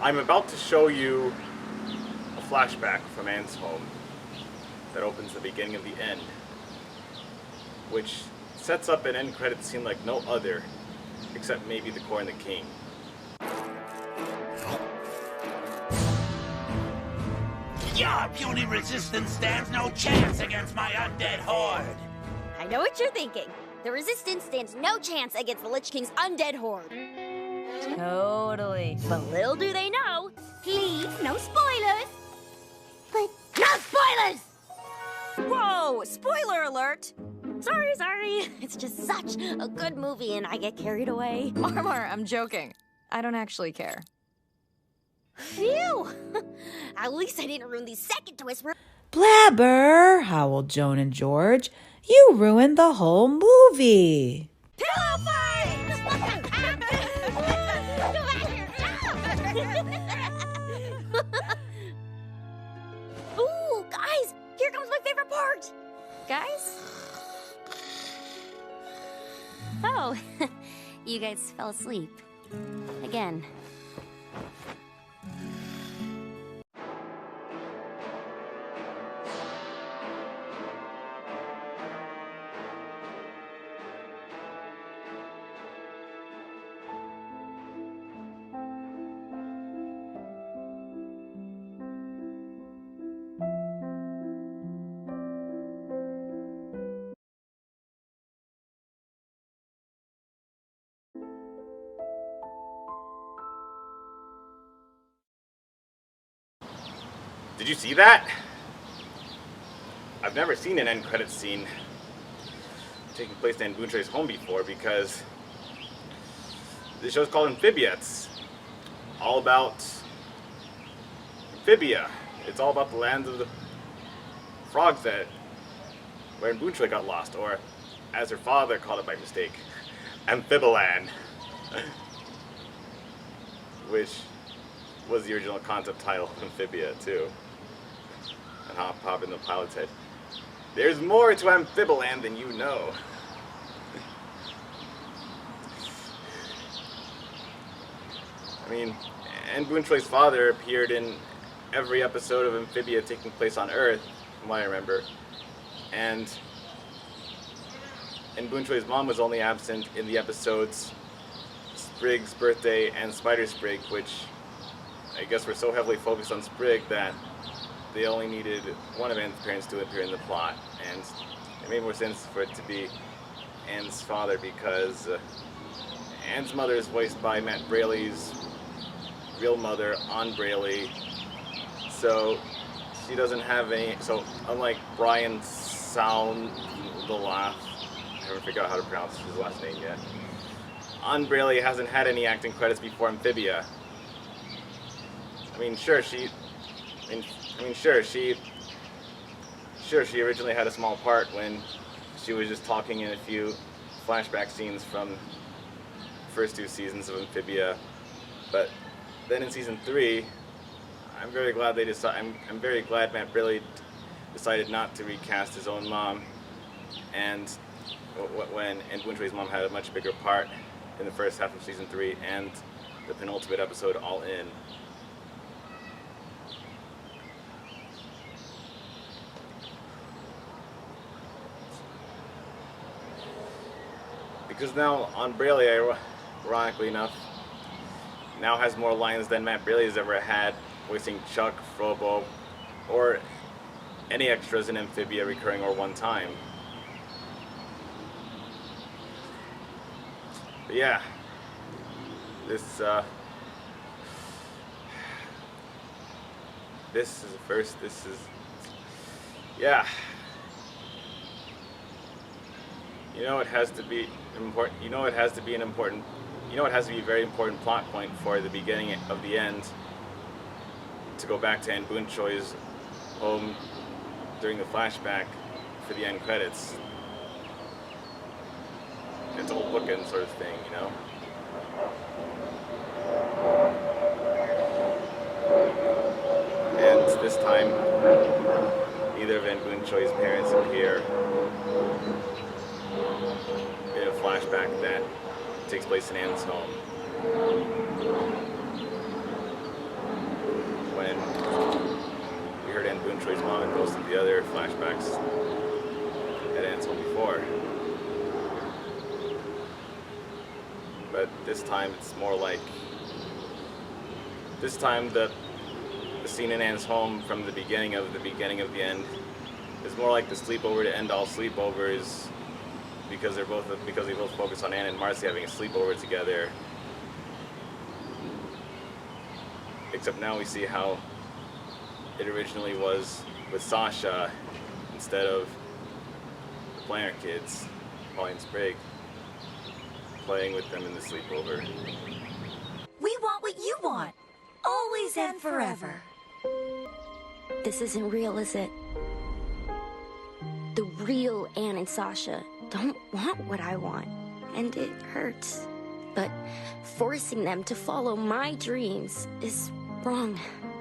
I'm about to show you a flashback from Anne's home that opens the beginning of the end, which sets up an end credit scene like no other, except maybe the Corn the King. Your puny resistance stands no chance against my undead horde. I know what you're thinking. The Resistance stands no chance against the Lich King's undead horde. Totally. But little do they know. Please, no spoilers. But no spoilers! Whoa, spoiler alert. Sorry. It's just such a good movie and I get carried away. Marmar, I'm joking. I don't actually care. Phew! At least I didn't ruin the second twist. Blabber, howled Joan and George. You ruined the whole movie. Pillow fight! Ooh, guys, here comes my favorite part. Guys? Oh, you guys fell asleep. Again. Did you see that? I've never seen an end credits scene taking place in Anne Boonchuy's home before because this show's called Amphibia. It's all about Amphibia. It's all about the lands of the frogs where Anne Boonchuy got lost, or as her father called it by mistake, Amphibiland, which was the original concept title of Amphibia too. And Hop Pop in the pilot's head. There's more to Amphibiland than you know. I mean, Anne Boonchui's father appeared in every episode of Amphibia taking place on Earth, from what I remember. And Anne Boonchui's mom was only absent in the episodes Sprig's Birthday and Spider Sprig, which I guess were so heavily focused on Sprig that they only needed one of Anne's parents to appear in the plot, and it made more sense for it to be Anne's father because Anne's mother is voiced by Matt Braley's real mother, Anne Braley, so she doesn't have any, so unlike Brian Sound the Laugh, I haven't figured out how to pronounce his last name yet, Anne Braley hasn't had any acting credits before Amphibia. She originally had a small part when she was just talking in a few flashback scenes from the first two seasons of Amphibia. But then in season 3, I'm very glad Matt Braley decided not to recast his own mom, and when Anne Boonchui's mom had a much bigger part in the first half of season 3 and the penultimate episode All In. Because now Anne Braley, ironically enough, now has more lines than Matt Braley has ever had, voicing Chuck, Frobo, or any extras in Amphibia recurring or one time. But yeah, this is a first. Yeah. You know it has to be important. You know it has to be a very important plot point for the beginning of the end to go back to Anne Boonchui's home during the flashback for the end credits. It's a whole bookend sort of thing, you know? And this time, neither of Anne Boonchui's parents appear in a flashback that takes place in Anne's home. Boonchui's mom and most of the other flashbacks at Anne's home before. But this time it's more like... This time the scene in Anne's home from the beginning of the end is more like the sleepover to end all sleepovers, because they both focus on Anne and Marcy having a sleepover together. Except now we see how it originally was with Sasha instead of the Planner kids, Polly and Sprig, playing with them in the sleepover. We want what you want. Always and forever. This isn't real, is it? The real Anne and Sasha don't want what I want, and it hurts. But forcing them to follow my dreams is wrong.